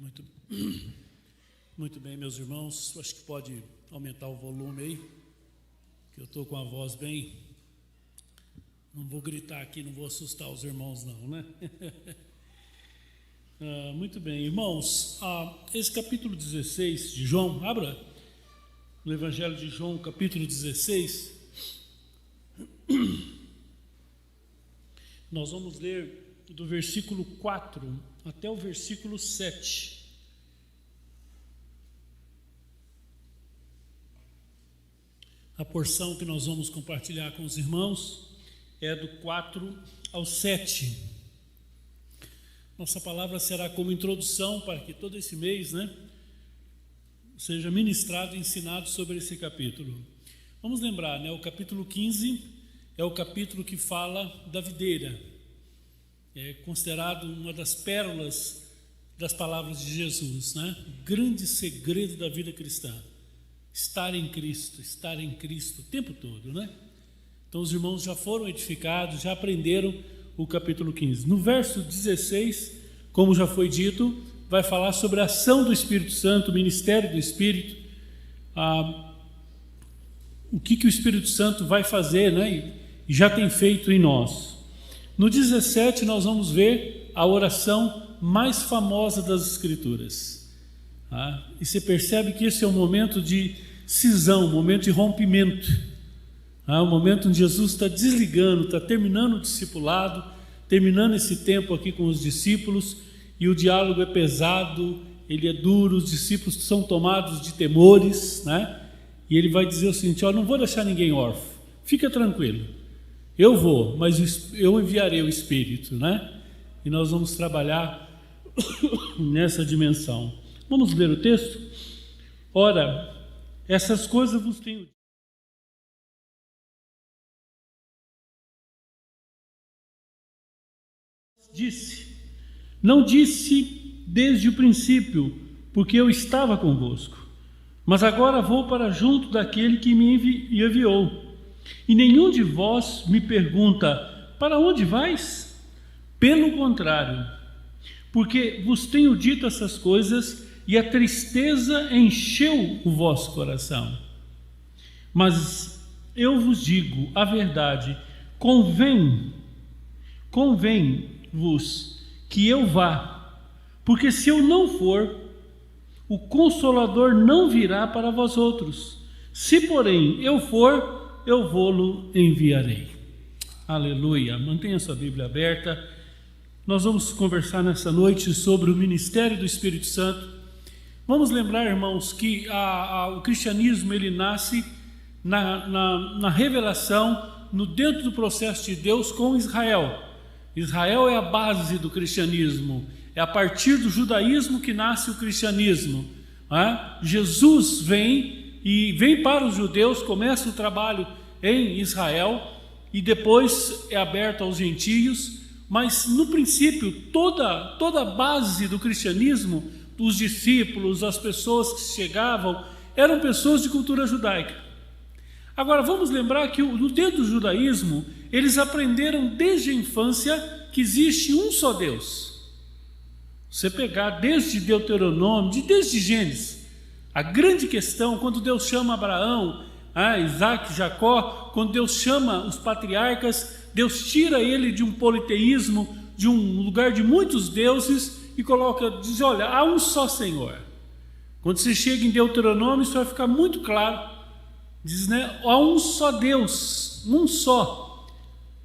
Muito, muito bem, meus irmãos. Acho que pode aumentar o volume aí, que eu estou com a voz bem... Não vou gritar aqui, não vou assustar os irmãos não, né? Muito bem, irmãos. Esse capítulo 16 de João, abra no Evangelho de João, capítulo 16. Nós vamos ler do versículo 4 até o versículo 7. A porção que nós vamos compartilhar com os irmãos é do 4 ao 7. Nossa palavra será como introdução para que todo esse mês, seja ministrado e ensinado sobre esse capítulo. Vamos lembrar, o capítulo 15 é o capítulo que fala da videira. É considerado uma das pérolas das palavras de Jesus, O grande segredo da vida cristã. Estar em Cristo o tempo todo, Então os irmãos já foram edificados, já aprenderam o capítulo 15. No verso 16, como já foi dito, vai falar sobre a ação do Espírito Santo, o ministério do Espírito, o que o Espírito Santo vai fazer, e já tem feito em nós. No 17 nós vamos ver a oração mais famosa das Escrituras. E você percebe que esse é um momento de cisão, um momento de rompimento. O momento onde Jesus está desligando, está terminando o discipulado, terminando esse tempo aqui com os discípulos, e o diálogo é pesado, ele é duro, os discípulos são tomados de temores, e ele vai dizer o seguinte: não vou deixar ninguém órfão, fica tranquilo, eu vou, mas eu enviarei o Espírito, e nós vamos trabalhar nessa dimensão. Vamos ler o texto? Ora, essas coisas vos tenho não disse desde o princípio, porque eu estava convosco, mas agora vou para junto daquele que me enviou, e nenhum de vós me pergunta: para onde vais? Pelo contrário, porque vos tenho dito essas coisas, e a tristeza encheu o vosso coração. Mas eu vos digo a verdade, convém-vos que eu vá, porque se eu não for, o Consolador não virá para vós outros. Se, porém, eu for, eu vou-lo enviarei. Aleluia. Mantenha sua Bíblia aberta. Nós vamos conversar nessa noite sobre o ministério do Espírito Santo. Vamos lembrar, irmãos, que o cristianismo ele nasce na revelação, dentro do processo de Deus com Israel. Israel é a base do cristianismo, é a partir do judaísmo que nasce o cristianismo. Jesus vem para os judeus, começa o trabalho em Israel e depois é aberto aos gentios, mas no princípio toda a base do cristianismo, os discípulos, as pessoas que chegavam, eram pessoas de cultura judaica. Agora vamos lembrar que dentro do judaísmo eles aprenderam desde a infância que existe um só Deus. Você pegar desde Deuteronômio, desde Gênesis, a grande questão, quando Deus chama Abraão, Isaac, Jacó, quando Deus chama os patriarcas, Deus tira ele de um politeísmo, de um lugar de muitos deuses, e diz: olha, há um só Senhor. Quando você chega em Deuteronômio, isso vai ficar muito claro. Diz, há um só Deus, um só.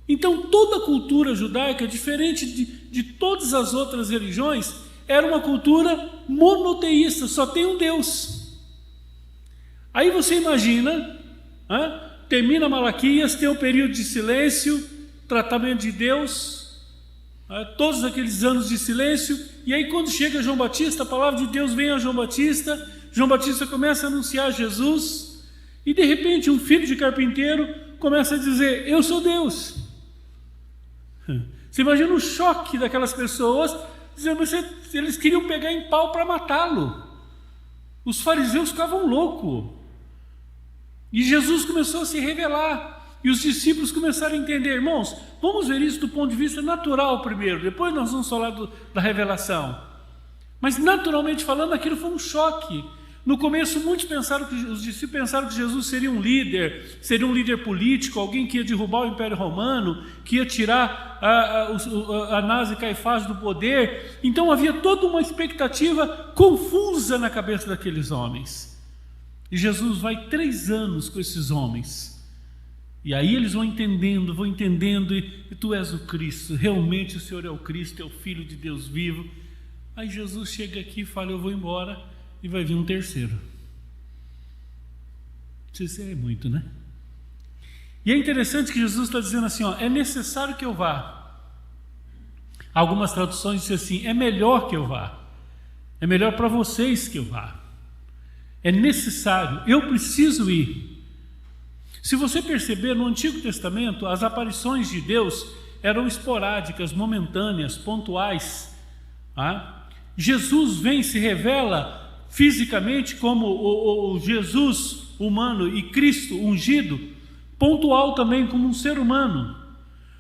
Então toda a cultura judaica, diferente de todas as outras religiões, era uma cultura monoteísta, só tem um Deus. Aí você imagina, termina Malaquias, tem um período de silêncio, tratamento de Deus, todos aqueles anos de silêncio, e aí quando chega João Batista, a palavra de Deus vem a João Batista começa a anunciar Jesus, e de repente um filho de carpinteiro começa a dizer: eu sou Deus. Você imagina o choque daquelas pessoas, dizendo: eles queriam pegar em pau para matá-lo. Os fariseus ficavam loucos. E Jesus começou a se revelar, e os discípulos começaram a entender. Irmãos, vamos ver isso do ponto de vista natural primeiro, depois nós vamos falar da revelação. Mas naturalmente falando, aquilo foi um choque. No começo, os discípulos pensaram que Jesus seria um líder político, alguém que ia derrubar o Império Romano, que ia tirar Anás e Caifás do poder. Então havia toda uma expectativa confusa na cabeça daqueles homens. E Jesus vai 3 anos com esses homens. E aí eles vão entendendo, e tu és o Cristo, realmente o Senhor é o Cristo, é o Filho de Deus vivo. Aí Jesus chega aqui e fala, eu vou embora, e vai vir um terceiro. Isso é muito, né? E é interessante que Jesus está dizendo assim, é necessário que eu vá. Algumas traduções dizem assim, é melhor que eu vá. É melhor para vocês que eu vá. É necessário, eu preciso ir. Se você perceber, no Antigo Testamento, as aparições de Deus eram esporádicas, momentâneas, pontuais. Jesus vem, se revela fisicamente como o Jesus humano e Cristo ungido, pontual também como um ser humano.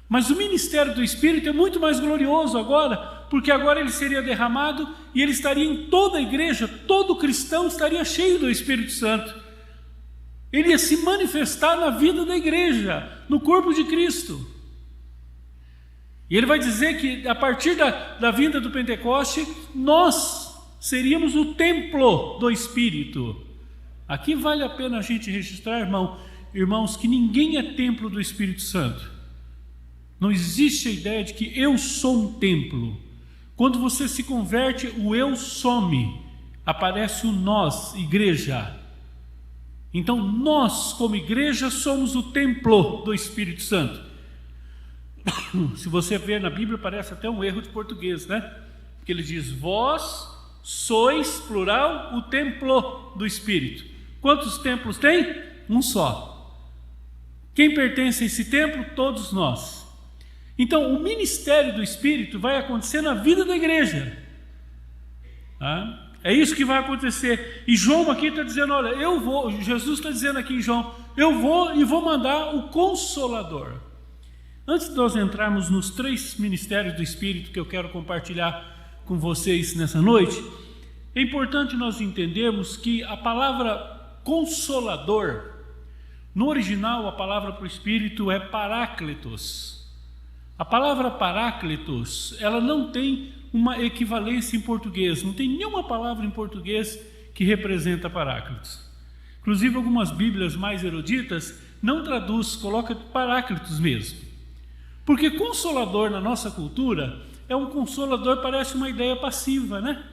Mas o ministério do Espírito é muito mais glorioso agora, porque agora ele seria derramado e ele estaria em toda a igreja, todo cristão estaria cheio do Espírito Santo. Ele ia se manifestar na vida da igreja, no corpo de Cristo. E ele vai dizer que a partir da vinda do Pentecoste, nós seríamos o templo do Espírito. Aqui vale a pena a gente registrar, irmãos, que ninguém é templo do Espírito Santo. Não existe a ideia de que eu sou um templo. Quando você se converte, o eu some, aparece o nós, igreja. Então nós, como igreja, somos o templo do Espírito Santo. Se você ver na Bíblia, parece até um erro de português, né? Porque ele diz, vós sois, plural, o templo do Espírito. Quantos templos tem? Um só. Quem pertence a esse templo? Todos nós. Então, o ministério do Espírito vai acontecer na vida da igreja. É isso que vai acontecer. E João aqui está dizendo, olha, Jesus está dizendo aqui em João, eu vou e vou mandar o Consolador. Antes de nós entrarmos nos 3 ministérios do Espírito que eu quero compartilhar com vocês nessa noite, é importante nós entendermos que a palavra Consolador, no original a palavra para o Espírito é Paráclitos. A palavra Paráclitos, ela não tem uma equivalência em português, não tem nenhuma palavra em português que representa Paráclitos. Inclusive algumas bíblias mais eruditas não traduz, coloca Paráclitos mesmo. Porque Consolador na nossa cultura é um consolador, parece uma ideia passiva, né?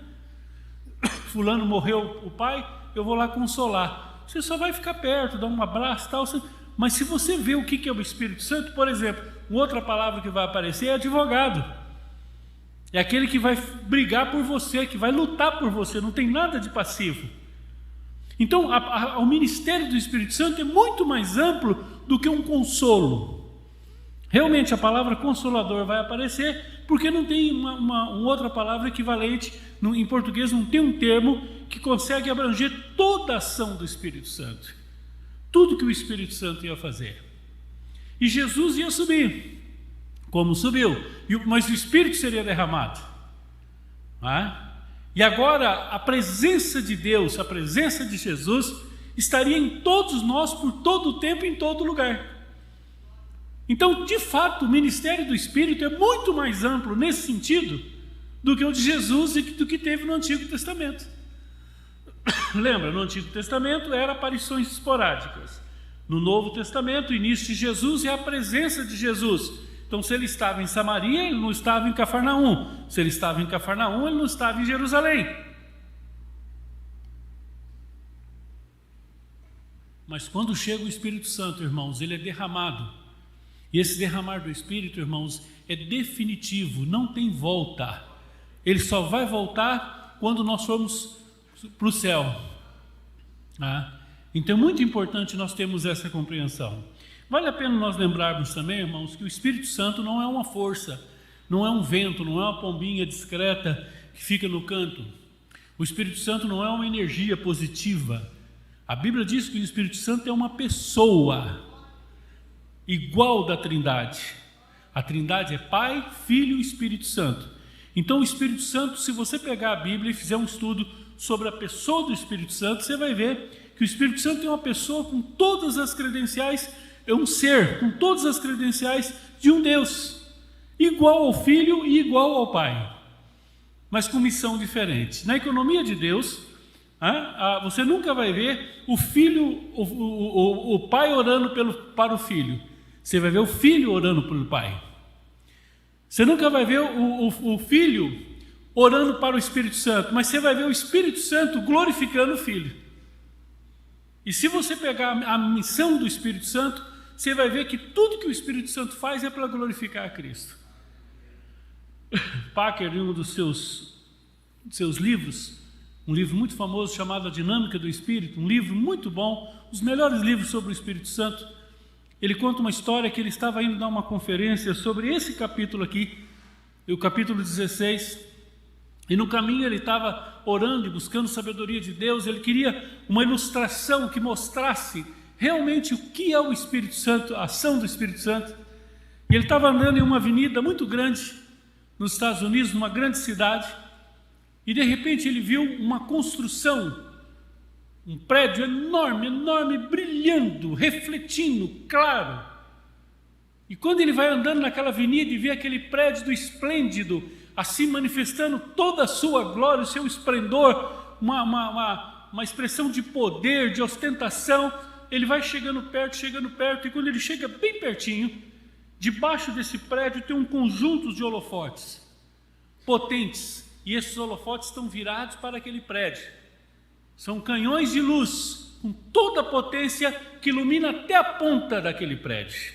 Fulano morreu o pai, eu vou lá consolar. Você só vai ficar perto, dar um abraço e tal. Mas se você vê o que é o Espírito Santo, por exemplo, outra palavra que vai aparecer é advogado. É aquele que vai brigar por você, que vai lutar por você, não tem nada de passivo. Então, o ministério do Espírito Santo é muito mais amplo do que um consolo. Realmente a palavra Consolador vai aparecer porque não tem uma outra palavra equivalente, em português não tem um termo que consegue abranger toda a ação do Espírito Santo. Tudo que o Espírito Santo ia fazer. E Jesus ia subir, como subiu, mas o Espírito seria derramado. E agora a presença de Deus, a presença de Jesus, estaria em todos nós por todo o tempo, em todo lugar. Então, de fato, o ministério do Espírito é muito mais amplo nesse sentido do que o de Jesus e do que teve no Antigo Testamento. Lembra, no Antigo Testamento eram aparições esporádicas. No Novo Testamento, o início de Jesus é a presença de Jesus. Então, se ele estava em Samaria, ele não estava em Cafarnaum. Se ele estava em Cafarnaum, ele não estava em Jerusalém. Mas quando chega o Espírito Santo, irmãos, ele é derramado. E esse derramar do Espírito, irmãos, é definitivo, não tem volta. Ele só vai voltar quando nós formos para o céu. Então é muito importante nós termos essa compreensão. Vale a pena nós lembrarmos também, irmãos, que o Espírito Santo não é uma força, não é um vento, não é uma pombinha discreta que fica no canto. O Espírito Santo não é uma energia positiva. A Bíblia diz que o Espírito Santo é uma pessoa igual da Trindade. A Trindade é Pai, Filho e Espírito Santo. Então o Espírito Santo, se você pegar a Bíblia e fizer um estudo sobre a pessoa do Espírito Santo, você vai ver que o Espírito Santo é uma pessoa com todas as credenciais, é um ser com todas as credenciais de um Deus, igual ao Filho e igual ao Pai, mas com missão diferente. Na economia de Deus, você nunca vai ver o filho, o pai orando para o filho. Você vai ver o filho orando pelo pai. Você nunca vai ver o filho orando para o Espírito Santo, mas você vai ver o Espírito Santo glorificando o filho. E se você pegar a missão do Espírito Santo, você vai ver que tudo que o Espírito Santo faz é para glorificar a Cristo. Packer, em um dos seus livros, um livro muito famoso chamado A Dinâmica do Espírito, um livro muito bom, os melhores livros sobre o Espírito Santo, ele conta uma história que ele estava indo dar uma conferência sobre esse capítulo aqui, o capítulo 16, e no caminho ele estava orando e buscando sabedoria de Deus. Ele queria uma ilustração que mostrasse realmente o que é o Espírito Santo, a ação do Espírito Santo. E ele estava andando em uma avenida muito grande, nos Estados Unidos, numa grande cidade, e de repente ele viu uma construção, um prédio enorme, enorme, brilhando, refletindo, claro. E quando ele vai andando naquela avenida e vê aquele prédio esplêndido, assim manifestando toda a sua glória, o seu esplendor, uma expressão de poder, de ostentação, ele vai chegando perto, e quando ele chega bem pertinho, debaixo desse prédio tem um conjunto de holofotes potentes, e esses holofotes estão virados para aquele prédio. São canhões de luz, com toda a potência que ilumina até a ponta daquele prédio.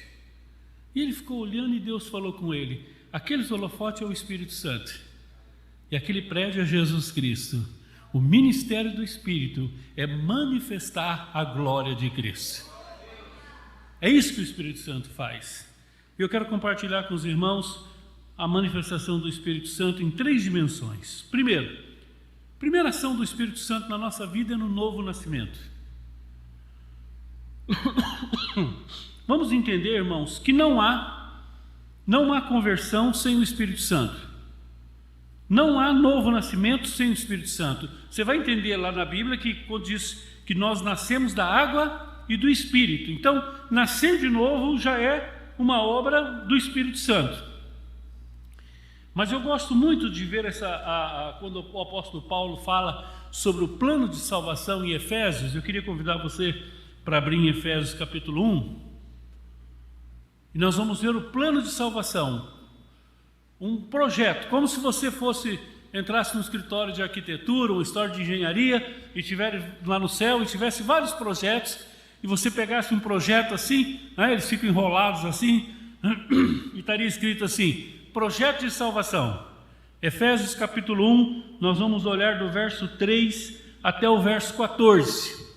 E ele ficou olhando e Deus falou com ele: aqueles holofotes é o Espírito Santo, e aquele prédio é Jesus Cristo. O ministério do Espírito é manifestar a glória de Cristo. É isso que o Espírito Santo faz. Eu quero compartilhar com os irmãos a manifestação do Espírito Santo em 3 dimensões. Primeira ação do Espírito Santo na nossa vida é no novo nascimento. Vamos entender, irmãos, que não há conversão sem o Espírito Santo. Não há novo nascimento sem o Espírito Santo. Você vai entender lá na Bíblia que quando diz que nós nascemos da água e do Espírito. Então, nascer de novo já é uma obra do Espírito Santo. Mas eu gosto muito de ver quando o apóstolo Paulo fala sobre o plano de salvação em Efésios. Eu queria convidar você para abrir em Efésios capítulo 1. E nós vamos ver o plano de salvação. Um projeto, como se você entrasse no escritório de arquitetura, um escritório de engenharia, e tivesse lá no céu, e tivesse vários projetos, e você pegasse um projeto assim, eles ficam enrolados assim, e estaria escrito assim: projeto de salvação. Efésios capítulo 1, nós vamos olhar do verso 3 até o verso 14.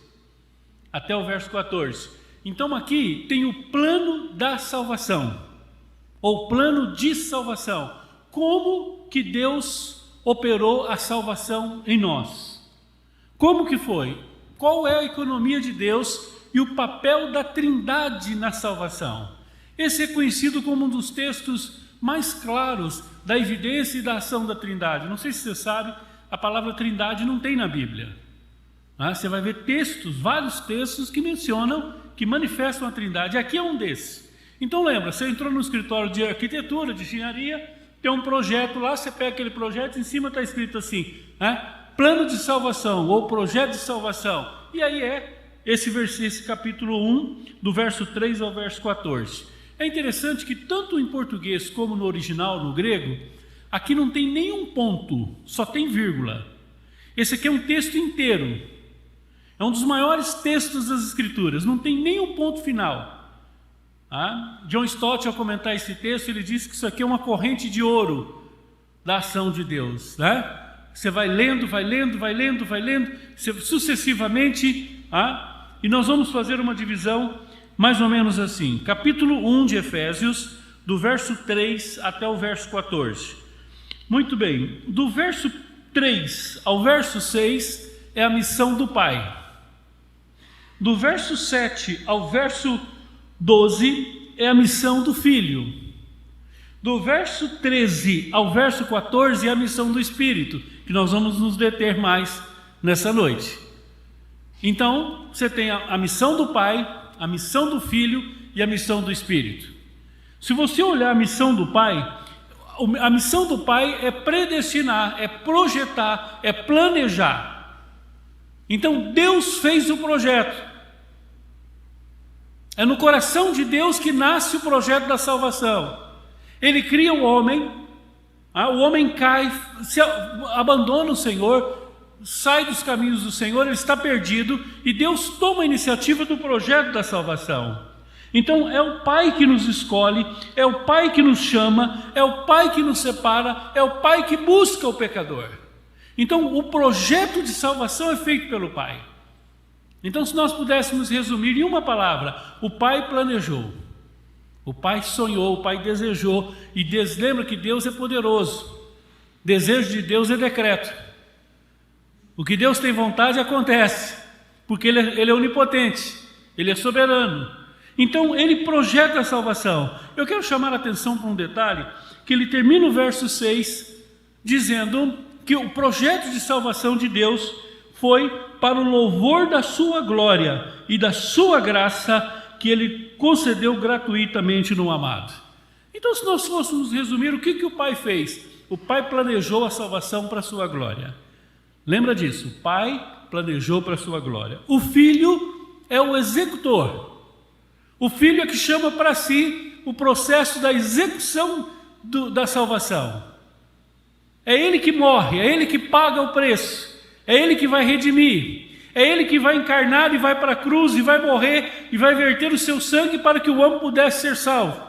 Até o verso 14. Então aqui tem o plano da salvação, ou plano de salvação. Como que Deus operou a salvação em nós? Como que foi? Qual é a economia de Deus e o papel da Trindade na salvação? Esse é conhecido como um dos textos mais claros da evidência e da ação da Trindade. Não sei se você sabe, a palavra Trindade não tem na Bíblia. Você vai ver vários textos que mencionam, que manifestam a Trindade. Aqui é um desses. Então lembra, você entrou no escritório de arquitetura, de engenharia, tem um projeto lá, você pega aquele projeto, em cima está escrito assim, plano de salvação, ou projeto de salvação. E aí esse capítulo 1, do verso 3 ao verso 14. É interessante que tanto em português como no original, no grego, aqui não tem nenhum ponto, só tem vírgula. Esse aqui é um texto inteiro. É um dos maiores textos das Escrituras, não tem nenhum ponto final. John Stott, ao comentar esse texto, ele diz que isso aqui é uma corrente de ouro da ação de Deus. Você vai lendo, sucessivamente, e nós vamos fazer uma divisão mais ou menos assim. Capítulo 1 de Efésios, do verso 3 até o verso 14. Muito bem, do verso 3 ao verso 6 é a missão do Pai. Do verso 7 ao verso 12 é a missão do Filho. Do verso 13 ao verso 14 é a missão do Espírito, que nós vamos nos deter mais nessa noite. Então, você tem a missão do Pai, a missão do Filho e a missão do Espírito. Se você olhar a missão do Pai, a missão do Pai é predestinar, é projetar, é planejar. Então, Deus fez o projeto. É no coração de Deus que nasce o projeto da salvação. Ele cria o homem cai, abandona o Senhor, sai dos caminhos do Senhor, ele está perdido, e Deus toma a iniciativa do projeto da salvação. Então é o Pai que nos escolhe, é o Pai que nos chama, é o Pai que nos separa, é o Pai que busca o pecador. Então o projeto de salvação é feito pelo Pai. Então, se nós pudéssemos resumir em uma palavra, o Pai planejou. O Pai sonhou, o Pai desejou, e lembra que Deus é poderoso. Desejo de Deus é decreto. O que Deus tem vontade acontece, porque Ele é onipotente, Ele é soberano. Então Ele projeta a salvação. Eu quero chamar a atenção para um detalhe, que ele termina o verso 6, dizendo que o projeto de salvação de Deus foi para o louvor da sua glória e da sua graça, que Ele concedeu gratuitamente no amado. Então, se nós fôssemos resumir, o que o Pai fez? O Pai planejou a salvação para a sua glória. Lembra disso? O Pai planejou para a sua glória. O Filho é o executor. O Filho é que chama para si o processo da execução da salvação. É Ele que morre, é Ele que paga o preço, é Ele que vai redimir. É Ele que vai encarnar e vai para a cruz e vai morrer e vai verter o seu sangue para que o homem pudesse ser salvo.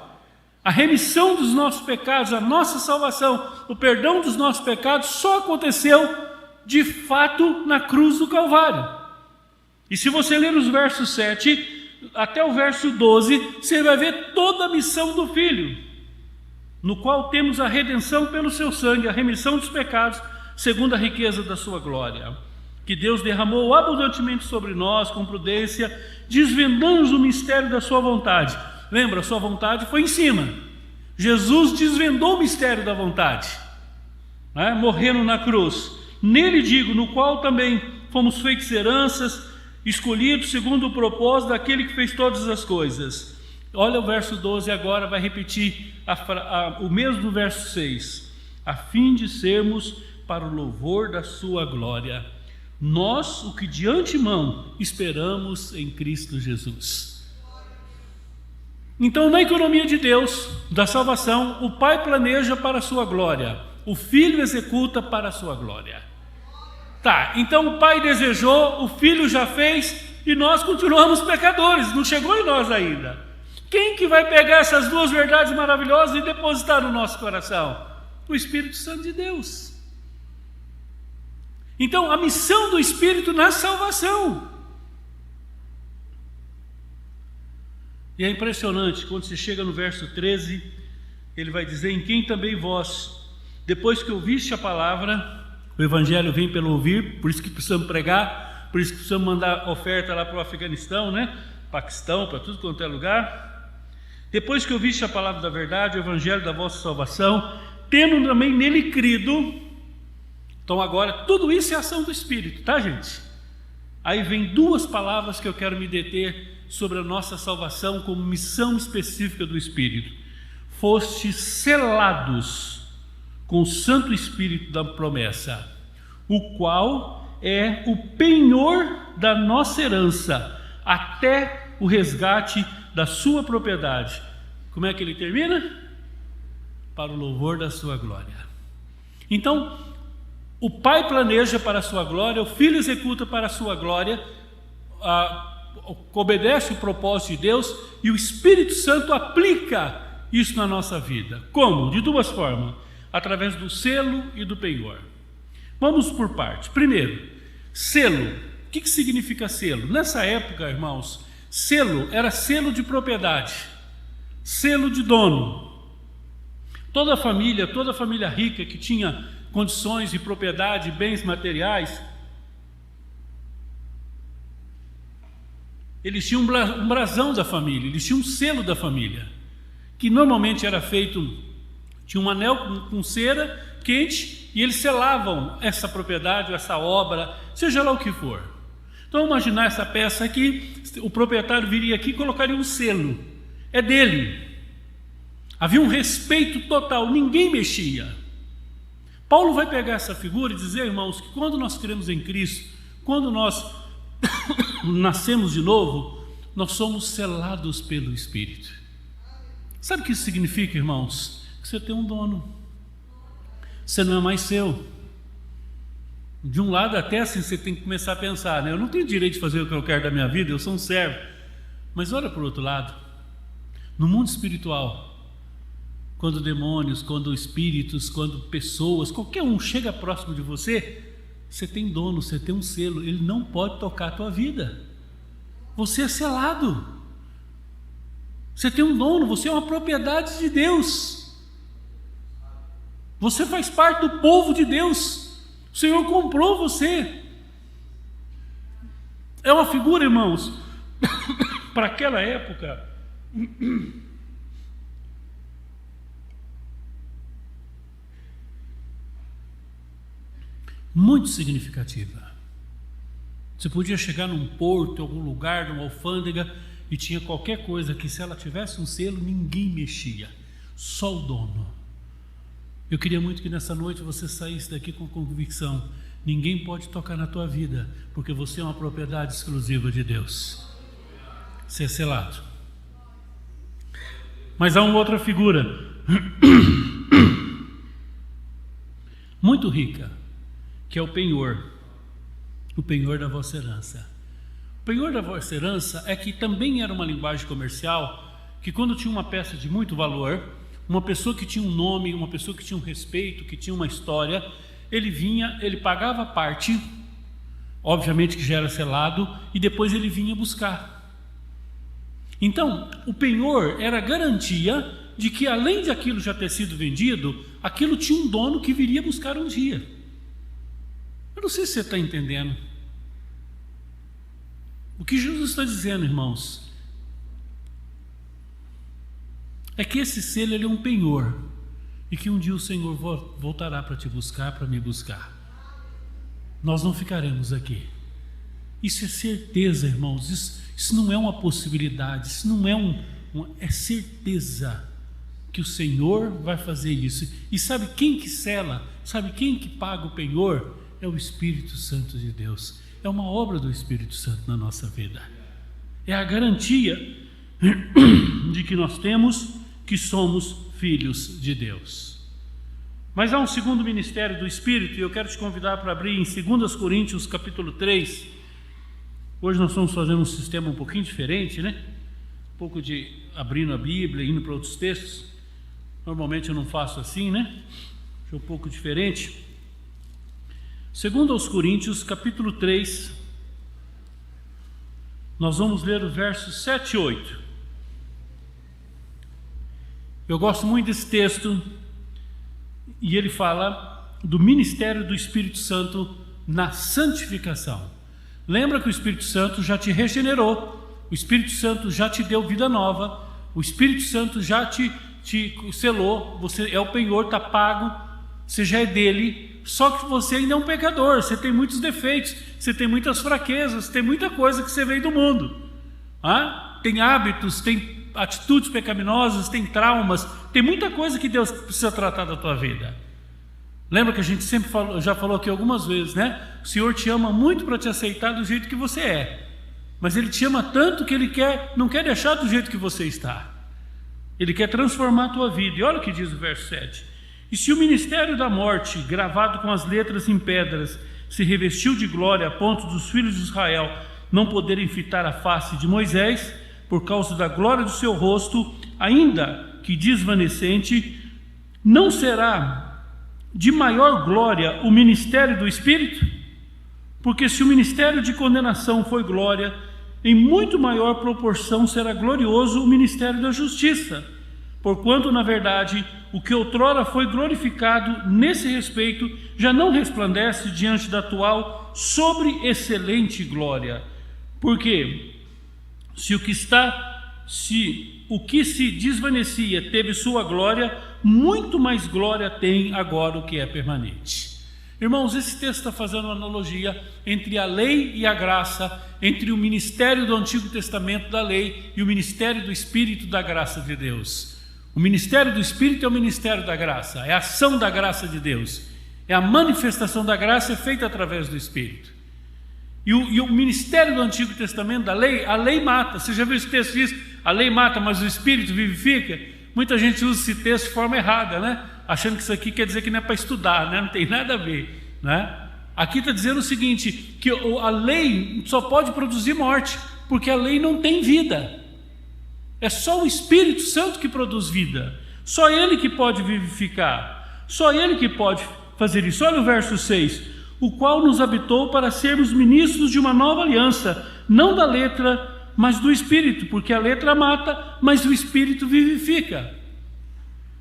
A remissão dos nossos pecados, a nossa salvação, o perdão dos nossos pecados só aconteceu de fato na cruz do Calvário. E se você ler os versos 7 até o verso 12, você vai ver toda a missão do Filho, no qual temos a redenção pelo seu sangue, a remissão dos pecados, segundo a riqueza da sua glória, que Deus derramou abundantemente sobre nós com prudência, desvendando-nos o mistério da sua vontade. Lembra, a sua vontade foi em cima. Jesus desvendou o mistério da vontade, né? Morrendo na cruz. Nele digo, no qual também fomos feitos heranças, escolhidos segundo o propósito daquele que fez todas as coisas. Olha o verso 12 agora, vai repetir o mesmo do verso 6. A fim de sermos para o louvor da sua glória, nós, o que de antemão esperamos em Cristo Jesus. Então, na economia de Deus, da salvação, o Pai planeja para a sua glória, o Filho executa para a sua glória. Tá, então o Pai desejou, o Filho já fez, e nós continuamos pecadores, não chegou em nós ainda. Quem que vai pegar essas duas verdades maravilhosas e depositar no nosso coração? O Espírito Santo de Deus. Então, a missão do Espírito na salvação. E é impressionante, quando você chega no verso 13, ele vai dizer, em quem também vós, depois que ouviste a palavra, o Evangelho vem pelo ouvir, por isso que precisamos pregar, por isso que precisamos mandar oferta lá para o Afeganistão, né? Paquistão, para tudo quanto é lugar. Depois que ouviste a palavra da verdade, o Evangelho da vossa salvação, tendo também nele crido. Então agora, tudo isso é ação do Espírito, tá, gente? Aí vem duas palavras que eu quero me deter sobre a nossa salvação como missão específica do Espírito. Fostes selados com o Santo Espírito da promessa, o qual é o penhor da nossa herança, até o resgate da sua propriedade. Como é que ele termina? Para o louvor da sua glória. Então, o Pai planeja para a sua glória, o Filho executa para a sua glória, obedece o propósito de Deus, e o Espírito Santo aplica isso na nossa vida. Como? De duas formas, através do selo e do penhor. Vamos por parte. Primeiro, selo. O que significa selo? Nessa época, irmãos, selo era selo de propriedade, selo de dono. Toda família rica que tinha condições de propriedade, bens materiais, eles tinham um brasão da família, eles tinham um selo da família, que normalmente era feito Tinha um anel com cera quente e eles selavam essa propriedade, essa obra, seja lá o que for. Então, vamos imaginar essa peça aqui, o proprietário viria aqui e colocaria um selo. É dele. Havia um respeito total, ninguém mexia. Paulo vai pegar essa figura e dizer, irmãos, que quando nós cremos em Cristo, quando nós nascemos de novo, nós somos selados pelo Espírito. Sabe o que isso significa, irmãos? Que você tem um dono. Você não é mais seu. De um lado até assim você tem que começar a pensar, né? Eu não tenho direito de fazer o que eu quero da minha vida, eu sou um servo. Mas olha para o outro lado. No mundo espiritual, quando demônios, quando espíritos, quando pessoas, qualquer um chega próximo de você, você tem dono, você tem um selo, ele não pode tocar a tua vida. Você é selado. Você tem um dono, você é uma propriedade de Deus. Você faz parte do povo de Deus. O Senhor comprou você. É uma figura, irmãos, para aquela época, muito significativa. Você podia chegar num porto, em algum lugar, numa alfândega, e tinha qualquer coisa que, se ela tivesse um selo, ninguém mexia, só o dono. Eu queria muito que nessa noite você saísse daqui com convicção: ninguém pode tocar na tua vida, porque você é uma propriedade exclusiva de Deus. Você é selado. Mas há uma outra figura muito rica, que é o penhor da vossa herança. O penhor da vossa herança é que também era uma linguagem comercial, que quando tinha uma peça de muito valor, uma pessoa que tinha um nome, uma pessoa que tinha um respeito, que tinha uma história, ele vinha, ele pagava parte, obviamente que já era selado, e depois ele vinha buscar. Então, o penhor era a garantia de que, além de aquilo já ter sido vendido, aquilo tinha um dono que viria buscar um dia. Eu não sei se você está entendendo. O que Jesus está dizendo, irmãos, é que esse selo, ele é um penhor, e que um dia o Senhor voltará para te buscar, para me buscar. Nós não ficaremos aqui. Isso é certeza, irmãos. Isso não é uma possibilidade. Isso não é é certeza que o Senhor vai fazer isso. E sabe quem que sela? Sabe quem que paga o penhor? É o Espírito Santo de Deus. É uma obra do Espírito Santo na nossa vida. É a garantia de que nós temos, que somos filhos de Deus. Mas há um segundo ministério do Espírito, e eu quero te convidar para abrir em 2 Coríntios capítulo 3. Hoje nós estamos fazendo um sistema um pouquinho diferente, né? Um pouco de abrindo a Bíblia, indo para outros textos. Normalmente eu não faço assim, né? É um pouco diferente. 2 Coríntios capítulo 3, nós vamos ler os versos 7 e 8. Eu gosto muito desse texto, e ele fala do ministério do Espírito Santo na santificação. Lembra que o Espírito Santo já te regenerou, o Espírito Santo já te deu vida nova, o Espírito Santo já te selou, você é o penhor, está pago, você já é dele. Só que você ainda é um pecador, você tem muitos defeitos, você tem muitas fraquezas, tem muita coisa que você veio do mundo. Tem hábitos, tem atitudes pecaminosas, tem traumas, tem muita coisa que Deus precisa tratar da tua vida. Lembra que a gente sempre já falou aqui algumas vezes, né? O Senhor te ama muito para te aceitar do jeito que você é, mas Ele te ama tanto que Ele não quer deixar do jeito que você está. Ele quer transformar a tua vida. E olha o que diz o verso 7. E se o ministério da morte, gravado com as letras em pedras, se revestiu de glória a ponto dos filhos de Israel não poderem fitar a face de Moisés, por causa da glória do seu rosto, ainda que desvanecente, não será de maior glória o ministério do Espírito? Porque se o ministério de condenação foi glória, em muito maior proporção será glorioso o ministério da justiça. Porquanto, na verdade, o que outrora foi glorificado nesse respeito já não resplandece diante da atual sobre excelente glória. Porque se o que está se o que se desvanecia teve sua glória, muito mais glória tem agora o que é permanente. Irmãos, esse texto está fazendo uma analogia entre a lei e a graça, entre o ministério do Antigo Testamento da lei e o ministério do Espírito da graça de Deus. O ministério do Espírito é o ministério da graça, é a ação da graça de Deus, é a manifestação da graça feita através do Espírito. E o ministério do Antigo Testamento da lei, a lei mata. Você já viu esse texto que diz, a lei mata, mas o Espírito vivifica? Muita gente usa esse texto de forma errada, né? Achando que isso aqui quer dizer que não é para estudar, né? Não tem nada a ver, né? Aqui está dizendo o seguinte, que a lei só pode produzir morte, porque a lei não tem vida. É só o Espírito Santo que produz vida, só Ele que pode vivificar, só Ele que pode fazer isso. Olha o verso 6, o qual nos habitou para sermos ministros de uma nova aliança, não da letra, mas do Espírito, porque a letra mata, mas o Espírito vivifica.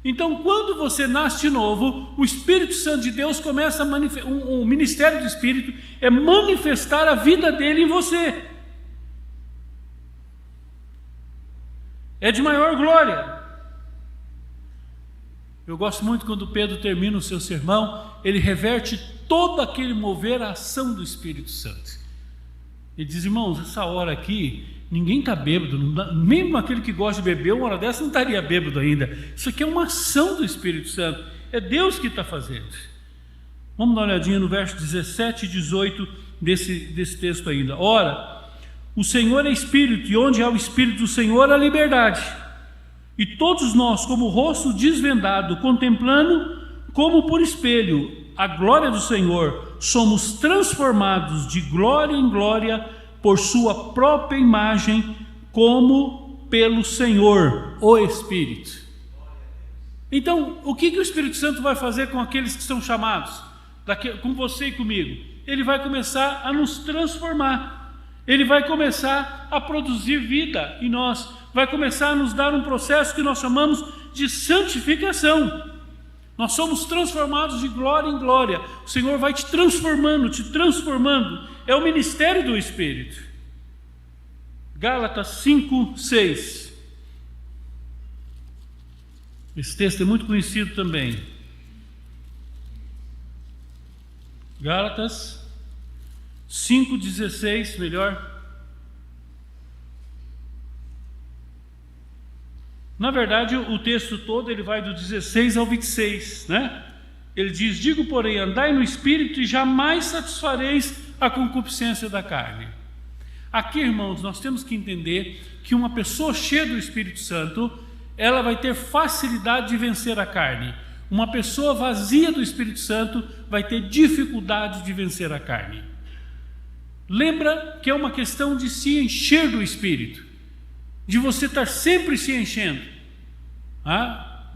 Então, quando você nasce de novo, o Espírito Santo de Deus começa a manifestar, o ministério do Espírito é manifestar a vida dele em você. É de maior glória. Eu gosto muito quando Pedro termina o seu sermão, ele reverte todo aquele mover à ação do Espírito Santo. Ele diz, irmãos, essa hora aqui, ninguém está bêbado, mesmo aquele que gosta de beber, uma hora dessa não estaria bêbado ainda. Isso aqui é uma ação do Espírito Santo, é Deus que está fazendo. Vamos dar uma olhadinha no verso 17 e 18 desse texto ainda. Ora, o Senhor é Espírito, e onde há o Espírito do Senhor há liberdade. E todos nós, como rosto desvendado, contemplando como por espelho a glória do Senhor, somos transformados de glória em glória por sua própria imagem, como pelo Senhor, o Espírito. Então, o que o Espírito Santo vai fazer com aqueles que são chamados? Com você e comigo? Ele vai começar a nos transformar. Ele vai começar a produzir vida em nós. Vai começar a nos dar um processo que nós chamamos de santificação. Nós somos transformados de glória em glória. O Senhor vai te transformando, te transformando. É o ministério do Espírito. Gálatas 5, 6. Esse texto é muito conhecido também. Gálatas 5, 16, melhor. Na verdade, o texto todo ele vai do 16 ao 26, né? Ele diz, digo, porém, andai no Espírito e jamais satisfareis a concupiscência da carne. Aqui, irmãos, nós temos que entender que uma pessoa cheia do Espírito Santo, ela vai ter facilidade de vencer a carne. Uma pessoa vazia do Espírito Santo vai ter dificuldade de vencer a carne. Lembra que é uma questão de se encher do Espírito, de você estar sempre se enchendo.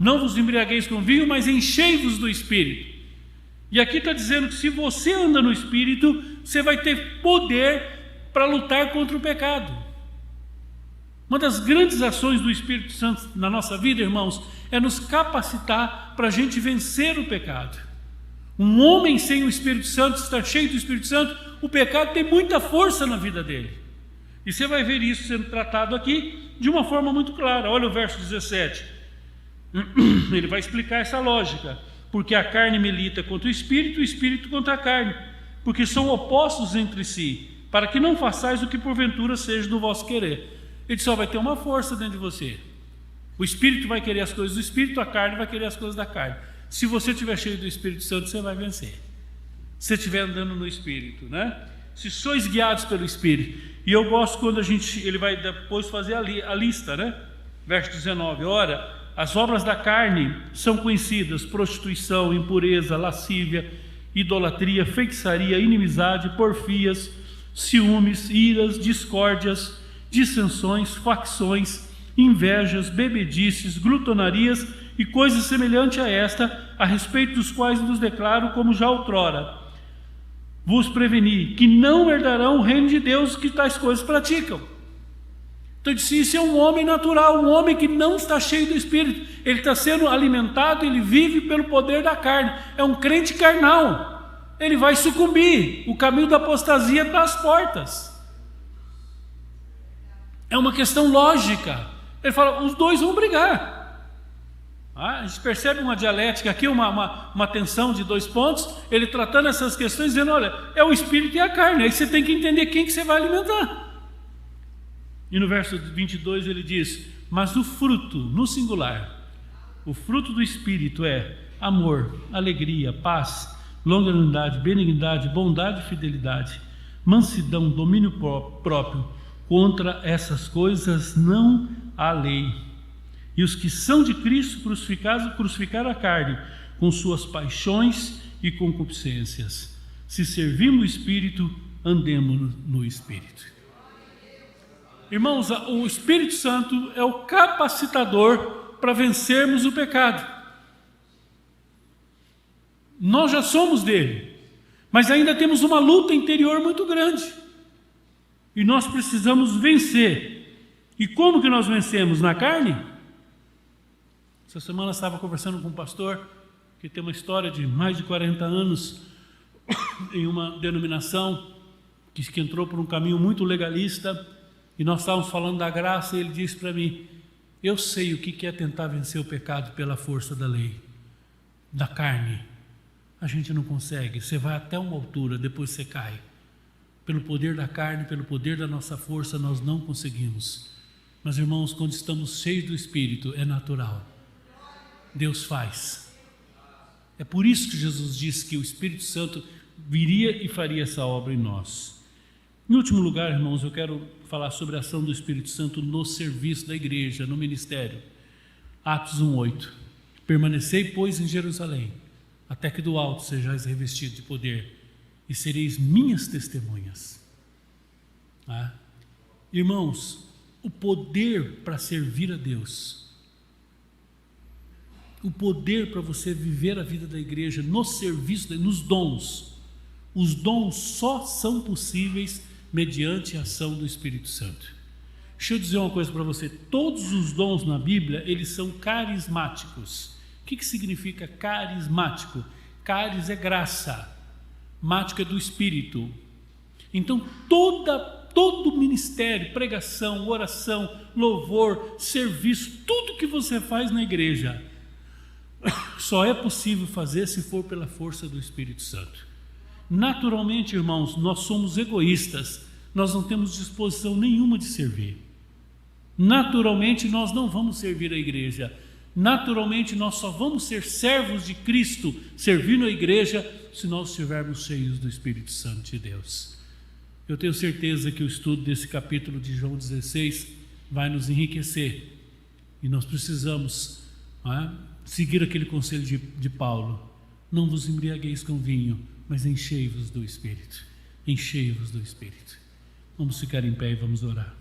Não vos embriagueis com vinho, mas enchei-vos do Espírito. E aqui está dizendo que se você anda no Espírito, você vai ter poder para lutar contra o pecado. Uma das grandes ações do Espírito Santo na nossa vida, irmãos, é nos capacitar para a gente vencer o pecado. Um homem sem o Espírito Santo, estar cheio do Espírito Santo, o pecado tem muita força na vida dele. E você vai ver isso sendo tratado aqui de uma forma muito clara. Olha o verso 17. Ele vai explicar essa lógica. Porque a carne milita contra o Espírito contra a carne, porque são opostos entre si, para que não façais o que porventura seja do vosso querer. Ele só vai ter uma força dentro de você. O Espírito vai querer as coisas do Espírito, a carne vai querer as coisas da carne. Se você estiver cheio do Espírito Santo, você vai vencer. Se você estiver andando no Espírito, né? Se sois guiados pelo Espírito. E eu gosto quando ele vai depois fazer a lista, né? Verso 19. Ora, as obras da carne são conhecidas: prostituição, impureza, lascívia, idolatria, feitiçaria, inimizade, porfias, ciúmes, iras, discórdias, dissensões, facções, invejas, bebedices, glutonarias e coisas semelhantes a esta, a respeito dos quais vos declaro, como já outrora vos preveni, que não herdarão o reino de Deus que tais coisas praticam. Então, isso é um homem natural, um homem que não está cheio do Espírito. Ele está sendo alimentado, ele vive pelo poder da carne. É um crente carnal. Ele vai sucumbir. O caminho da apostasia está às portas. É uma questão lógica. Ele fala, os dois vão brigar. A gente percebe uma dialética aqui, uma tensão de 2 pontos, ele tratando essas questões, dizendo, olha, é o espírito e a carne, aí você tem que entender quem que você vai alimentar. E no verso 22 ele diz, mas o fruto, no singular, o fruto do espírito é amor, alegria, paz, longanimidade, benignidade, bondade e fidelidade, mansidão, domínio próprio. Contra essas coisas não há lei. E os que são de Cristo crucificaram a carne com suas paixões e concupiscências. Se servimos o Espírito, andemos no Espírito. Irmãos, o Espírito Santo é o capacitador para vencermos o pecado. Nós já somos dele, mas ainda temos uma luta interior muito grande. E nós precisamos vencer. E como que nós vencemos? Na carne? Essa semana eu estava conversando com um pastor que tem uma história de mais de 40 anos em uma denominação que entrou por um caminho muito legalista, e nós estávamos falando da graça, e ele disse para mim, eu sei o que é tentar vencer o pecado pela força da lei, da carne. A gente não consegue, você vai até uma altura, depois você cai. Pelo poder da carne, pelo poder da nossa força, nós não conseguimos. Mas irmãos, quando estamos cheios do Espírito, é natural. Deus faz. É por isso que Jesus disse que o Espírito Santo viria e faria essa obra em nós. Em último lugar, irmãos, eu quero falar sobre a ação do Espírito Santo no serviço da igreja, no ministério. Atos 1:8. Permanecei, pois, em Jerusalém, até que do alto sejais revestidos de poder, e sereis minhas testemunhas. Irmãos, o poder para servir a Deus, o poder para você viver a vida da igreja no serviço, nos dons. Os dons só são possíveis mediante a ação do Espírito Santo. Deixa eu dizer uma coisa para você, todos os dons na Bíblia, eles são carismáticos. O que significa carismático? Caris é graça, mático é do Espírito. Então todo ministério, pregação, oração, louvor, serviço, tudo que você faz na igreja, só é possível fazer se for pela força do Espírito Santo. Naturalmente, irmãos, nós somos egoístas, nós não temos disposição nenhuma de servir. Naturalmente, nós não vamos servir a igreja. Naturalmente, nós só vamos ser servos de Cristo, servindo a igreja, se nós estivermos cheios do Espírito Santo de Deus. Eu tenho certeza que o estudo desse capítulo de João 16 vai nos enriquecer. E nós precisamos seguir aquele conselho de Paulo. Não vos embriagueis com vinho, mas enchei-vos do Espírito. Enchei-vos do Espírito. Vamos ficar em pé e vamos orar.